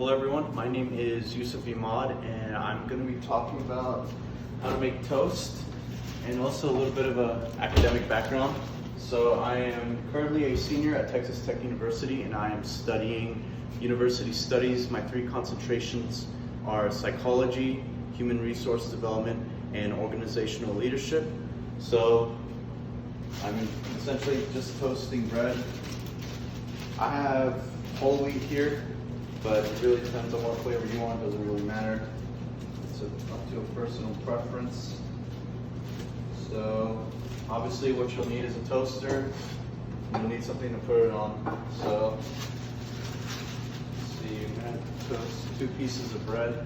Hello everyone, my name is Yusuf Imad and I'm going to be talking about how to make toast and also a little bit of an academic background. So I am currently a senior at Texas Tech University and I am studying university studies. My three concentrations are psychology, human resource development, and organizational leadership. So I'm essentially just toasting bread. I have whole wheat here, but it really depends on what flavor you want. It doesn't really matter. It's up to a personal preference. So obviously what you'll need is a toaster. You'll need something to put it on. So let's see, you're gonna toast 2 pieces of bread.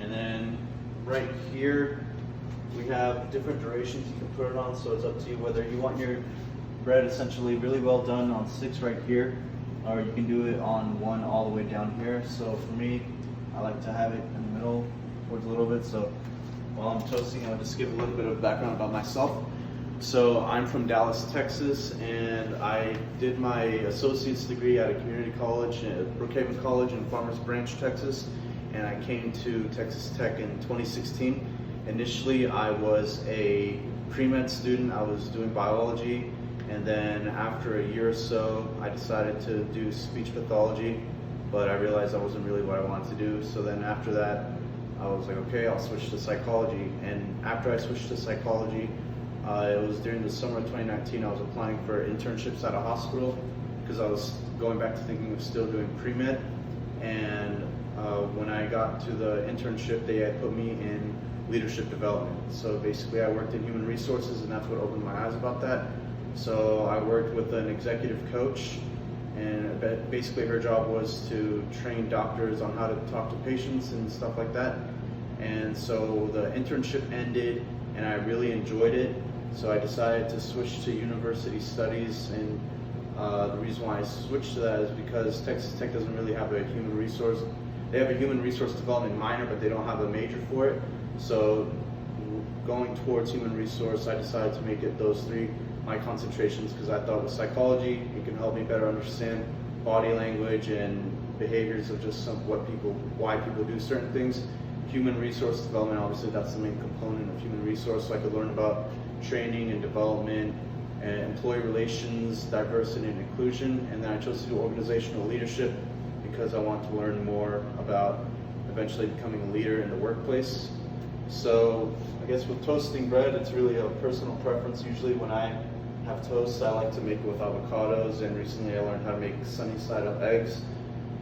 And then right here we have different durations you can put it on, so it's up to you whether you want your bread essentially really well done on 6 right here, or you can do it on 1 all the way down here. So for me, I like to have it in the middle towards a little bit. So while I'm toasting, I'll just give a little bit of background about myself. So I'm from Dallas, Texas, and I did my associate's degree at a community college, at Brookhaven College in Farmers Branch, Texas, and I came to Texas Tech in 2016. Initially, I was a pre-med student. I was doing biology. And then after a year or so, I decided to do speech pathology, but I realized that wasn't really what I wanted to do. So then after that, I was like, okay, I'll switch to psychology. And after I switched to psychology, it was during the summer of 2019, I was applying for internships at a hospital because I was going back to thinking of still doing pre-med. And when I got to the internship, they had put me in leadership development. So basically I worked in human resources, and that's what opened my eyes about that. So I worked with an executive coach, and basically her job was to train doctors on how to talk to patients and stuff like that. And so the internship ended and I really enjoyed it. So I decided to switch to university studies, and the reason why I switched to that is because Texas Tech doesn't really have a human resource. They have a human resource development minor, but they don't have a major for it. So going towards human resource, I decided to make it those 3 my concentrations, because I thought with psychology it can help me better understand body language and behaviors of just why people do certain things. Human resource development, obviously that's the main component of human resource, so I could learn about training and development and employee relations, diversity and inclusion. And then I chose to do organizational leadership because I want to learn more about eventually becoming a leader in the workplace. So I guess with toasting bread, it's really a personal preference. Usually when I have toast, I like to make it with avocados, and recently I learned how to make sunny side up eggs.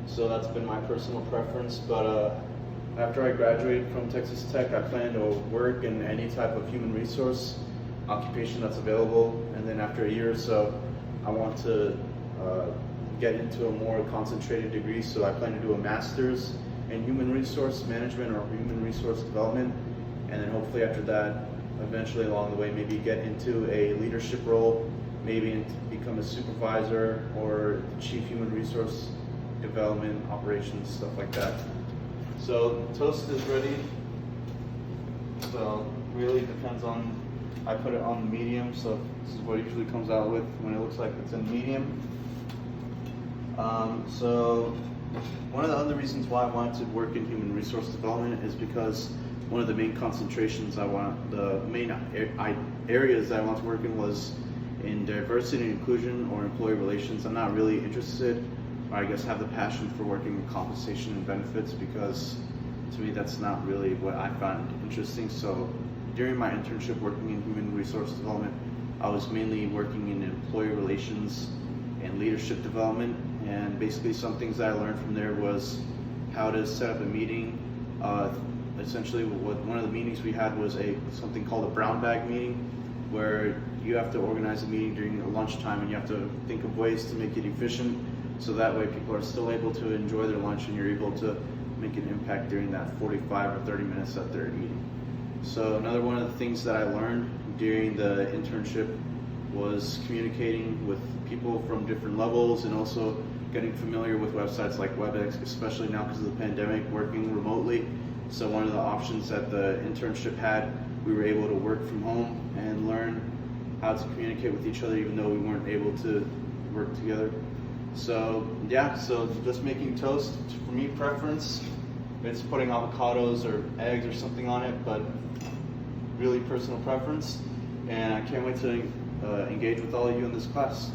So that's been my personal preference. But after I graduate from Texas Tech, I plan to work in any type of human resource occupation that's available. And then after a year or so, I want to get into a more concentrated degree. So I plan to do a master's in human resource management or human resource development. And then hopefully after that, eventually along the way, maybe get into a leadership role, maybe become a supervisor or chief human resource development operations, stuff like that. So toast is ready. So really depends on, I put it on medium, so this is what it usually comes out with when it looks like it's in medium. So one of the other reasons why I wanted to work in human resource development is because one of the main concentrations the main areas that I want to work in was in diversity and inclusion or employee relations. I'm not really interested, or I guess have the passion for working in compensation and benefits, because to me that's not really what I found interesting. So during my internship working in human resource development, I was mainly working in employee relations and leadership development. And basically some things that I learned from there was how to set up a meeting. Essentially, one of the meetings we had was something called a brown bag meeting, where you have to organize a meeting during a lunchtime, and you have to think of ways to make it efficient, so that way people are still able to enjoy their lunch and you're able to make an impact during that 45 or 30 minutes that they're eating. So another one of the things that I learned during the internship was communicating with people from different levels, and also getting familiar with websites like WebEx, especially now because of the pandemic, working remotely. So one of the options that the internship had, we were able to work from home and learn how to communicate with each other even though we weren't able to work together. So yeah, so just making toast, for me preference, it's putting avocados or eggs or something on it, but really personal preference. And I can't wait to engage with all of you in this class.